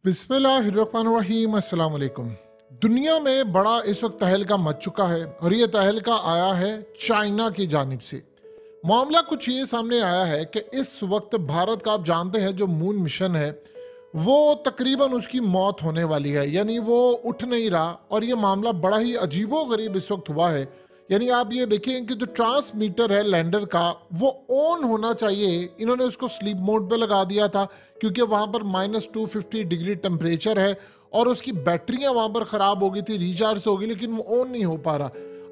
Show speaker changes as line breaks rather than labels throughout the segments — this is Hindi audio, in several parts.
बिस्मिल्लाहिर्रहमानिर्रहीम अस्सलाम वालेकुम। दुनिया में बड़ा इस वक्त तहलका मच चुका है और ये तहलका आया है चाइना की जानिब से। मामला कुछ ये सामने आया है कि इस वक्त भारत का आप जानते हैं जो मून मिशन है वो तकरीबन उसकी मौत होने वाली है, यानी वो उठ नहीं रहा और ये मामला बड़ा ही अजीबो गरीब इस वक्त हुआ है। यानी आप ये देखें कि जो ट्रांसमीटर है लैंडर का वो ऑन होना चाहिए, इन्होंने उसको स्लीप मोड पे लगा दिया था क्योंकि वहाँ पर -250 डिग्री टेम्परेचर है और उसकी बैटरियाँ वहाँ पर ख़राब हो गई थी, रिचार्ज हो गई, लेकिन वो ऑन नहीं हो पा रहा।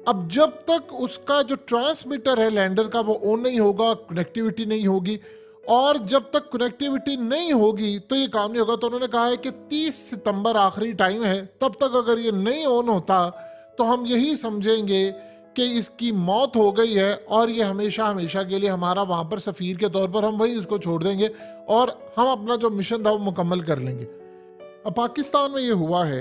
अब जब तक उसका जो ट्रांसमीटर है लैंडर का वो ऑन नहीं होगा, कनेक्टिविटी नहीं होगी, और जब तक कनेक्टिविटी नहीं होगी तो ये काम नहीं होगा। तो उन्होंने कहा है कि 30 सितंबर आखिरी टाइम है, तब तक अगर ये नहीं ऑन होता तो हम यही समझेंगे कि इसकी मौत हो गई है और ये हमेशा हमेशा के लिए हमारा वहाँ पर सफ़ीर के तौर पर हम वहीं उसको छोड़ देंगे और हम अपना जो मिशन था वो मुकम्मल कर लेंगे। अब पाकिस्तान में ये हुआ है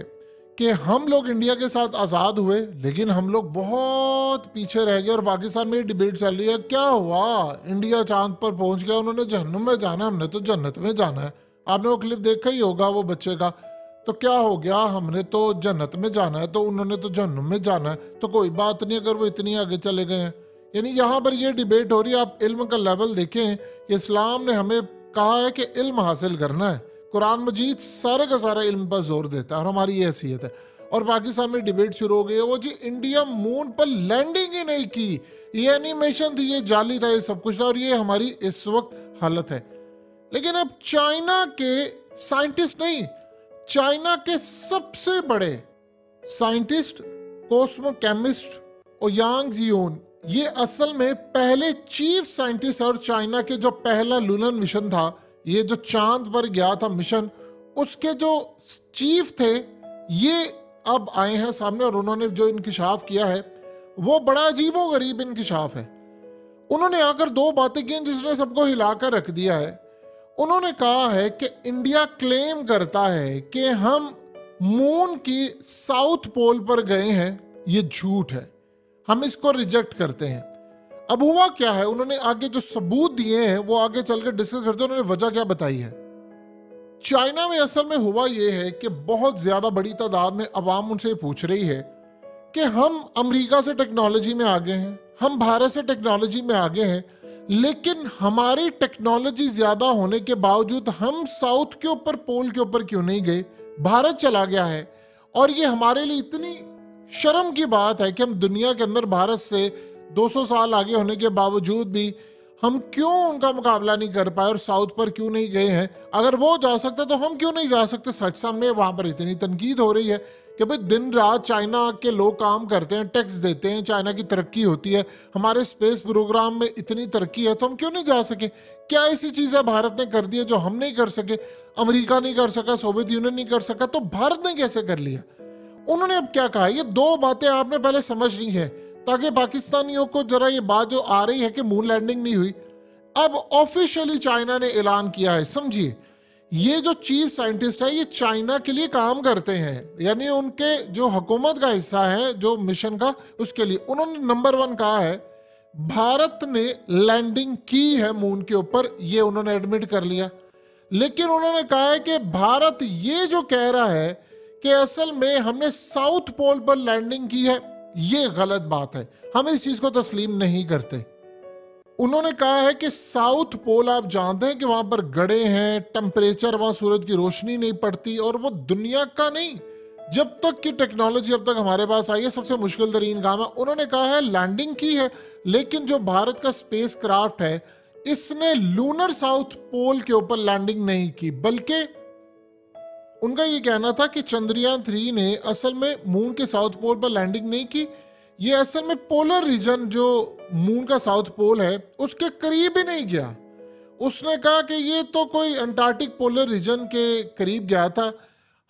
कि हम लोग इंडिया के साथ आज़ाद हुए लेकिन हम लोग बहुत पीछे रह गए और पाकिस्तान में ये डिबेट चल रही है क्या हुआ, इंडिया चांद पर पहुंच गया, उन्होंने जहन्नुम में जाना, हमने तो जन्नत में जाना है। आपने वो क्लिप देखा ही होगा वो बच्चे का, तो क्या हो गया, हमने तो जन्नत में जाना है तो उन्होंने तो जहन्नुम में जाना है, तो कोई बात नहीं अगर वो इतनी आगे चले गए हैं। यानी यहाँ पर ये डिबेट हो रही है। आप इल्म का लेवल देखें कि इस्लाम ने हमें कहा है कि इल्म हासिल करना है, कुरान मजीद सारे का सारा इल्म पर जोर देता है और हमारी ये हैसियत है। और पाकिस्तान में डिबेट शुरू हो गई है, वो जी इंडिया मून पर लैंडिंग ही नहीं की, ये एनिमेशन थी, ये जाली था, ये सब कुछ था और ये हमारी इस वक्त हालत है। लेकिन अब चाइना के साइंटिस्ट नहीं, चाइना के सबसे बड़े scientist cosmochemist Ouyang Ziyuan, ये असल में पहले चीफ साइंटिस्ट और चाइना के जो पहला लूनर मिशन था, ये जो चांद पर गया था मिशन, उसके जो चीफ थे ये अब आए हैं सामने और उन्होंने जो इंकिशाफ किया है वो बड़ा अजीबो गरीब इंकिशाफ है। उन्होंने आकर दो बातें की जिसने सबको हिलाकर रख दिया है। उन्होंने कहा है कि इंडिया क्लेम करता है कि हम मून की साउथ पोल पर गए हैं, ये झूठ है, हम इसको रिजेक्ट करते हैं। अब हुआ क्या है, उन्होंने आगे जो सबूत दिए हैं वो आगे चलकर डिस्कस करते हैं। उन्होंने वजह क्या बताई है। चाइना में असल में हुआ ये है कि बहुत ज्यादा बड़ी तादाद में अवाम उनसे पूछ रही है कि हम अमेरिका से टेक्नोलॉजी में आगे हैं, हम भारत से टेक्नोलॉजी में आगे हैं, लेकिन हमारी टेक्नोलॉजी ज्यादा होने के बावजूद हम साउथ के ऊपर पोल के ऊपर क्यों नहीं गए, भारत चला गया है। और ये हमारे लिए इतनी शर्म की बात है कि हम दुनिया के अंदर भारत से 200 साल आगे होने के बावजूद भी हम क्यों उनका मुकाबला नहीं कर पाए और साउथ पर क्यों नहीं गए हैं। अगर वो जा सकते तो हम क्यों नहीं जा सकते। सच सामने वहां पर इतनी तनकीद हो रही है कि भाई दिन रात चाइना के लोग काम करते हैं, टैक्स देते हैं, चाइना की तरक्की होती है, हमारे स्पेस प्रोग्राम में इतनी तरक्की है, तो हम क्यों नहीं जा सके। क्या ऐसी चीज़ें भारत ने कर दी है जो हम नहीं कर सके, अमेरिका नहीं कर सका, सोवियत यूनियन नहीं कर सका, तो भारत ने कैसे कर लिया। उन्होंने अब क्या कहा, ये दो बातें आपने पहले समझनी है ताकि पाकिस्तानियों को जरा ये बात जो आ रही है कि मून लैंडिंग नहीं हुई, अब ऑफिशियली चाइना ने ऐलान किया है। समझिए, ये जो चीफ साइंटिस्ट है ये चाइना के लिए काम करते हैं, यानी उनके जो हुकूमत का हिस्सा है जो मिशन का, उसके लिए उन्होंने नंबर 1 कहा है भारत ने लैंडिंग की है मून के ऊपर, ये उन्होंने एडमिट कर लिया। लेकिन उन्होंने कहा है कि भारत ये जो कह रहा है कि असल में हमने साउथ पोल पर लैंडिंग की है, ये गलत बात है, हम इस चीज को तस्लीम नहीं करते। उन्होंने कहा है कि साउथ पोल आप जानते हैं कि वहां पर गड़े हैं, टेम्परेचर, वहां सूरज की रोशनी नहीं पड़ती और वो दुनिया का नहीं, जब तक की टेक्नोलॉजी अब तक हमारे पास आई है सबसे मुश्किल तरीन काम है। उन्होंने कहा है लैंडिंग की है, लेकिन जो भारत का स्पेस क्राफ्ट है इसने लूनर साउथ पोल के ऊपर लैंडिंग नहीं की, बल्कि उनका ये कहना था कि चंद्रयान 3 ने असल में मून के साउथ पोल पर लैंडिंग नहीं की, ये असल में पोलर रीजन जो मून का साउथ पोल है उसके करीब ही नहीं गया। उसने कहा कि ये तो कोई अंटार्कटिक पोलर रीजन के करीब गया था।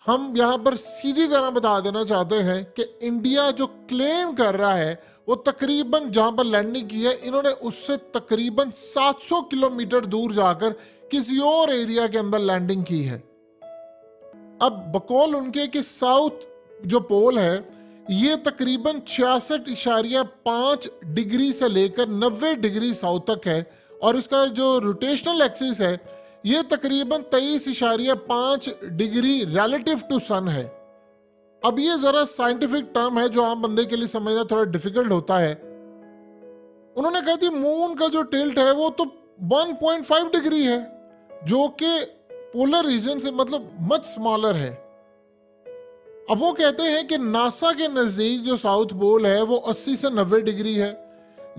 हम यहाँ पर सीधी तरह बता देना चाहते हैं कि इंडिया जो क्लेम कर रहा है वो तकरीबन जहाँ पर लैंडिंग की है, इन्होंने उससे तकरीबन 700 किलोमीटर दूर जाकर किसी और एरिया के अंदर लैंडिंग की है। अब बकौल उनके कि साउथ जो पोल है ये तकरीबन 66.5 डिग्री से लेकर 90 डिग्री साउथ तक है और इसका जो रोटेशनल एक्सिस है ये तकरीबन 23.5 डिग्री रिलेटिव टू सन है। अब ये जरा साइंटिफिक टर्म है जो आम बंदे के लिए समझना थोड़ा डिफिकल्ट होता है। उन्होंने कहा कि मून का जो टिल्ट है वो तो 1.5 डिग्री है, जो कि पोलर रीजन से मतलब मच स्मॉलर है। अब वो कहते हैं कि नासा के नजदीक जो साउथ पोल है वो 80 से 90 डिग्री है,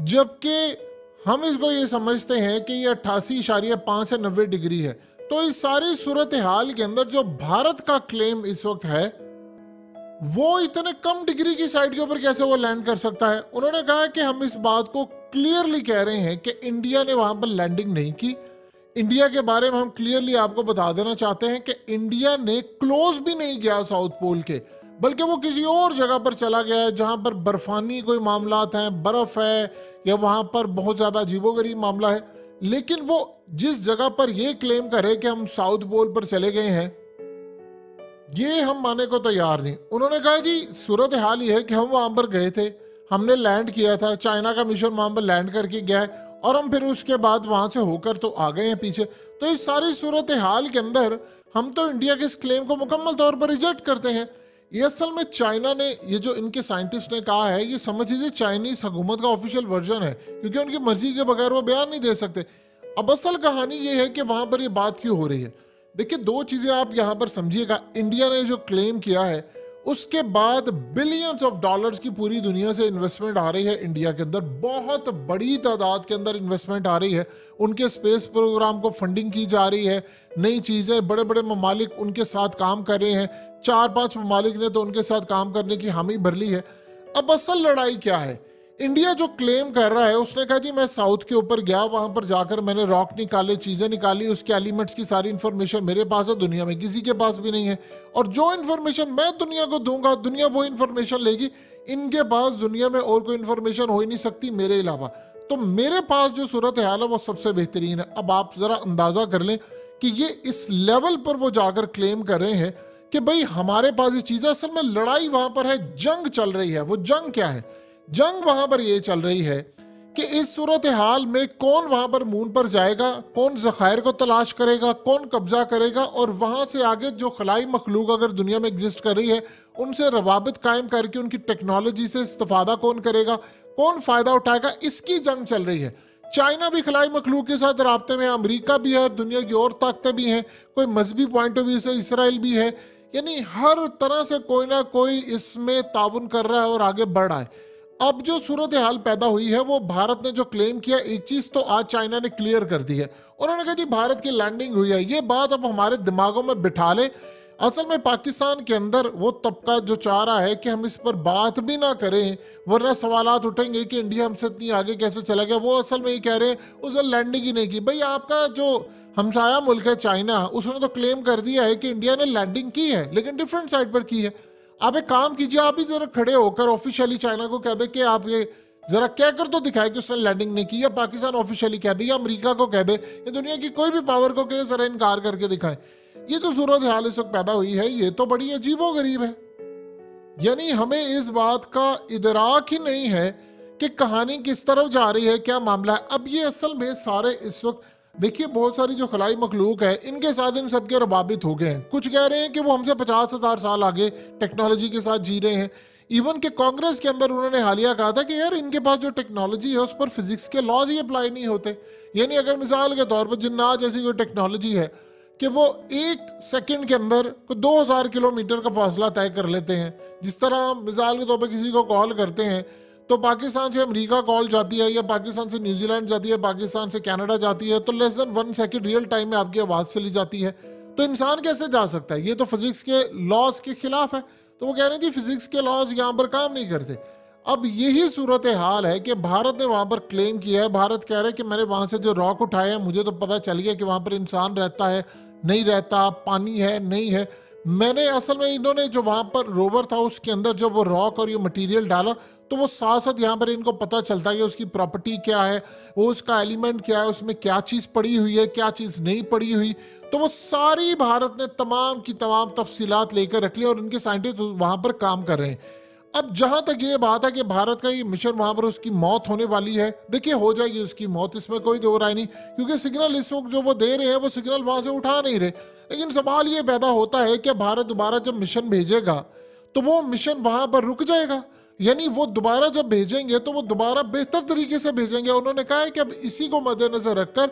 जबकि हम इसको ये समझते हैं कि ये 88.5 से 90 डिग्री है। तो इस सारी सूरत हाल के अंदर जो भारत का क्लेम इस वक्त है वो इतने कम डिग्री की साइड के ऊपर कैसे वो लैंड कर सकता है। उन्होंने कहा कि हम इस बात को क्लियरली कह रहे हैं कि इंडिया ने वहां पर लैंडिंग नहीं की। इंडिया के बारे में हम क्लियरली आपको बता देना चाहते हैं कि इंडिया ने क्लोज भी नहीं किया साउथ पोल के, बल्कि वो किसी और जगह पर चला गया है जहां पर बर्फानी कोई मामलात हैं, बर्फ है या वहां पर बहुत ज्यादा अजीबोगरीब मामला है। लेकिन वो जिस जगह पर ये क्लेम करे कि हम साउथ पोल पर चले गए हैं, ये हम मानने को तैयार नहीं। उन्होंने कहा जी सूरत हाल ये है कि हम वहां पर गए थे, हमने लैंड किया था, चाइना का मिशन वहां पर लैंड करके गया है और हम फिर उसके बाद वहां से होकर तो आ गए हैं पीछे। तो इस सारी सूरत हाल के अंदर हम तो इंडिया के इस क्लेम को मुकम्मल तौर पर रिजेक्ट करते हैं। ये असल में चाइना ने, ये जो इनके साइंटिस्ट ने कहा है, ये समझ लीजिए चाइनीज हुकूमत का ऑफिशियल वर्जन है, क्योंकि उनकी मर्जी के बगैर वो बयान नहीं दे सकते। अब असल कहानी ये है कि वहां पर ये बात क्यों हो रही है। देखिए दो चीजें आप यहां पर समझिएगा। इंडिया ने जो क्लेम किया है उसके बाद बिलियंस ऑफ डॉलर्स की पूरी दुनिया से इन्वेस्टमेंट आ रही है इंडिया के अंदर, बहुत बड़ी तादाद के अंदर इन्वेस्टमेंट आ रही है। उनके स्पेस प्रोग्राम को फंडिंग की जा रही है, नई चीजें, बड़े बड़े ममालिक उनके साथ काम कर रहे हैं। 4-5 ममालिक ने तो उनके साथ काम करने की हामी भर ली है। अब असल लड़ाई क्या है? इंडिया जो क्लेम कर रहा है, उसने कहा जी मैं साउथ के ऊपर गया, वहां पर जाकर मैंने रॉक निकाले, चीजें निकाली, उसके एलिमेंट्स की सारी इंफॉर्मेशन मेरे पास है, दुनिया में किसी के पास भी नहीं है। और जो इंफॉर्मेशन मैं दुनिया को दूंगा, दुनिया वो इंफॉर्मेशन लेगी। इनके पास दुनिया में और कोई इंफॉर्मेशन हो ही नहीं सकती मेरे अलावा। तो मेरे पास जो सूरत हाल है वो सबसे बेहतरीन है। अब आप जरा अंदाजा कर लें कि ये इस लेवल पर वो जाकर क्लेम कर रहे हैं कि भाई हमारे पास ये चीज है। असल में लड़ाई वहां पर है, जंग चल रही है। वो जंग क्या है? जंग वहां पर ये चल रही है कि इस सूरत हाल में कौन वहां पर मून पर जाएगा, कौन ज़खायर को तलाश करेगा, कौन कब्जा करेगा, और वहां से आगे जो खलाई मखलूक अगर दुनिया में एग्जिस्ट कर रही है उनसे रवाबित कायम करके उनकी टेक्नोलॉजी से इस्तेफादा कौन करेगा, कौन फायदा उठाएगा, इसकी जंग चल रही है। चाइना भी खलाई मखलूक के साथ राब्ते में, अमेरिका भी है, दुनिया की और ताकतें भी हैं, कोई मजहबी पॉइंट ऑफ व्यू से इसराइल भी है। यानी हर तरह से कोई ना कोई इसमें ताउन कर रहा है और आगे बढ़ रहा है। अब जो सूरत हाल पैदा हुई है वो भारत ने जो क्लेम किया, एक चीज तो आज चाइना ने क्लियर कर दी है। उन्होंने कहा जी भारत की लैंडिंग हुई है। ये बात अब हमारे दिमागों में बिठा ले। असल में पाकिस्तान के अंदर वो तबका जो चाह रहा है कि हम इस पर बात भी ना करें वरना सवालात उठेंगे कि इंडिया हमसे इतनी आगे कैसे चला गया, वो असल में ये कह रहे हैं उसने लैंडिंग ही नहीं की। भाई आपका जो हमसाया मुल्क है चाइना, उसने तो क्लेम कर दिया है कि इंडिया ने लैंडिंग की है, लेकिन डिफरेंट साइड पर की है। आप एक काम कीजिए, आप ही जरा खड़े होकर ऑफिशियली चाइना को कह दे कि आप ये जरा कहकर तो दिखाए कि उसने लैंडिंग नहीं की, या पाकिस्तान ऑफिशियली कह दे, या अमेरिका को कह दे, या दुनिया की कोई भी पावर को कहे जरा इनकार करके दिखाए। ये जो सूरत हाल इस वक्त पैदा हुई है ये तो बड़ी अजीबोगरीब है। यानी हमें इस बात का इदराक ही नहीं है कि कहानी किस तरफ जा रही है, क्या मामला है। अब ये असल में सारे इस वक्त देखिए बहुत सारी जो खलाई मखलूक है इनके साथ इन सबके रबाबित हो गए हैं। कुछ कह रहे हैं कि वो हमसे 50,000 साल आगे टेक्नोलॉजी के साथ जी रहे हैं। इवन के कांग्रेस के अंदर उन्होंने हालिया कहा था कि यार इनके पास जो टेक्नोलॉजी है उस पर फिजिक्स के लॉज ही अप्लाई नहीं होते। यानी अगर मिसाल के तौर पर जिन्नात जैसी कोई टेक्नोलॉजी है कि वो 1 सेकंड के अंदर 2000 किलोमीटर का फासला तय कर लेते हैं। जिस तरह मिसाल के तौर पर किसी को कॉल करते हैं तो पाकिस्तान से अमेरिका कॉल जाती है, या पाकिस्तान से न्यूजीलैंड जाती है, पाकिस्तान से कनाडा जाती है, तो less than 1 second real time में आपकी आवाज़ चली जाती है। तो इंसान कैसे जा सकता है? ये तो फिजिक्स के लॉज के खिलाफ है। तो वो कह रहे हैं जी फिजिक्स के लॉज यहाँ पर काम नहीं करते। अब यही सूरत हाल है कि भारत ने वहाँ पर क्लेम किया है। भारत कह रहा है कि मैंने वहाँ से जो रॉक उठाया है मुझे तो पता चल गया कि वहाँ पर इंसान रहता है नहीं रहता, पानी है नहीं है। मैंने असल में इन्होंने जो वहाँ पर रोवर था उसके अंदर जब वो रॉक और ये मटेरियल डाला तो वो साथ साथ यहाँ पर इनको पता चलता है कि उसकी प्रॉपर्टी क्या है, वो उसका एलिमेंट क्या है, उसमें क्या चीज़ पड़ी हुई है, क्या चीज़ नहीं पड़ी हुई। तो वो सारी भारत ने तमाम की तमाम तफसीलात लेकर रख ली और उनके साइंटिस्ट वहाँ पर काम कर रहे हैं। अब जहां तक ये बात है कि भारत का ये मिशन वहां पर उसकी मौत होने वाली है, देखिए हो जाएगी उसकी मौत, इसमें कोई दो राय नहीं, क्योंकि सिग्नल इस वक्त जो वो दे रहे हैं वो सिग्नल वहां से उठा नहीं रहे। लेकिन सवाल ये पैदा होता है कि भारत दोबारा जब मिशन भेजेगा तो वो मिशन वहां पर रुक जाएगा, यानी वो दोबारा जब भेजेंगे तो वो दोबारा बेहतर तरीके से भेजेंगे। उन्होंने कहा है कि अब इसी को मद्देनजर रखकर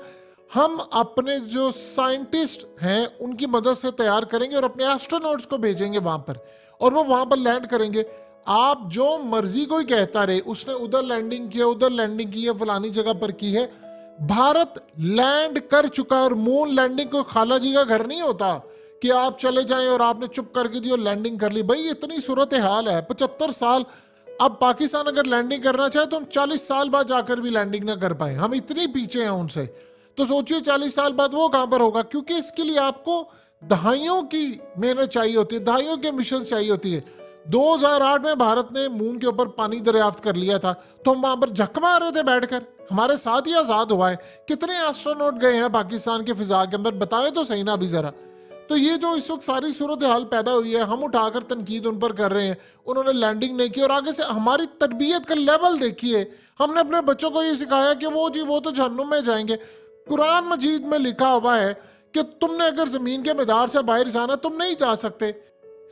हम अपने जो साइंटिस्ट हैं उनकी मदद से तैयार करेंगे और अपने एस्ट्रोनॉट्स को भेजेंगे वहां पर, और वो वहां पर लैंड करेंगे। आप जो मर्जी कोई कहता रहे, उसने उधर लैंडिंग किया, उधर लैंडिंग की है, फलानी जगह पर की है, भारत लैंड कर चुका है। और मून लैंडिंग कोई खाला जी का घर नहीं होता कि आप चले जाएं और आपने चुप करके दी और लैंडिंग कर ली। भाई इतनी सूरत हाल है, 75 साल। अब पाकिस्तान अगर लैंडिंग करना चाहे तो हम 40 साल बाद जाकर भी लैंडिंग ना कर पाए, हम इतनी पीछे हैं उनसे। तो सोचिए 40 साल बाद वो कहां पर होगा, क्योंकि इसके लिए आपको दहाइयों की मेहनत चाहिए होती है, दहाइयों के मिशन चाहिए होती है। 2008 में भारत ने मून के ऊपर पानी दरियाफ्त कर लिया था, तो हम वहां पर झक मार रहे थे बैठकर, हमारे साथ ही आजाद हुआ है। कितने एस्ट्रोनॉट गए हैं पाकिस्तान के फिजा के अंदर, बताएं तो सही ना अभी जरा। तो ये जो इस वक्त सारी सूरत हाल पैदा हुई है, हम उठाकर तनकीद उन पर कर रहे हैं, उन्होंने लैंडिंग नहीं की। और आगे से हमारी तरबियत का लेवल देखिए, हमने अपने बच्चों को ये सिखाया कि वो जी वो तो जहन्नुम में जाएंगे। कुरान मजीद में लिखा हुआ है कि तुमने अगर जमीन के मैदार से बाहर जाना तुम नहीं जा सकते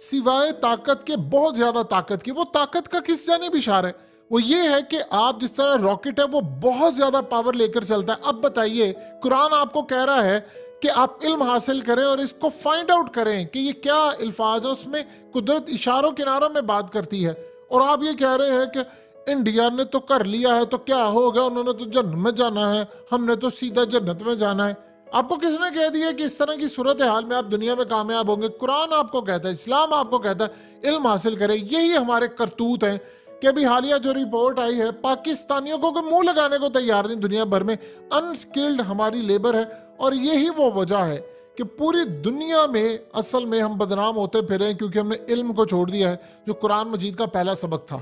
सिवाय ताकत के, बहुत ज्यादा ताकत की। वो ताकत का किस जानिब इशारा है? वो ये है कि आप जिस तरह रॉकेट है वो बहुत ज्यादा पावर लेकर चलता है। अब बताइए, कुरान आपको कह रहा है कि आप इल्म हासिल करें और इसको फाइंड आउट करें कि ये क्या अल्फाज है, उसमें कुदरत इशारों किनारों में बात करती है। और आप ये कह रहे हैं कि इंडिया ने तो कर लिया है तो क्या हो गया, उन्होंने तो जन्नत में जाना है, हमने तो सीधा जन्नत में जाना है। आपको किसने कह दिया कि इस तरह की सूरत हाल में आप दुनिया में कामयाब होंगे? कुरान आपको कहता है, इस्लाम आपको कहता है इल्म हासिल करें। यही हमारे करतूत हैं कि अभी हालिया जो रिपोर्ट आई है, पाकिस्तानियों को मुंह लगाने को तैयार नहीं दुनिया भर में, अनस्किल्ड हमारी लेबर है। और यही वो वजह है कि पूरी दुनिया में असल में हम बदनाम होते फिर हैं, क्योंकि हमने इल्म को छोड़ दिया है, जो कुरान मजीद का पहला सबक था।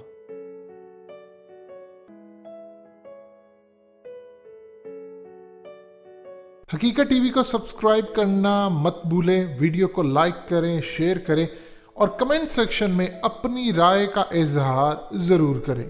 हकीकत टीवी को सब्सक्राइब करना मत भूलें, वीडियो को लाइक करें, शेयर करें और कमेंट सेक्शन में अपनी राय का इजहार ज़रूर करें।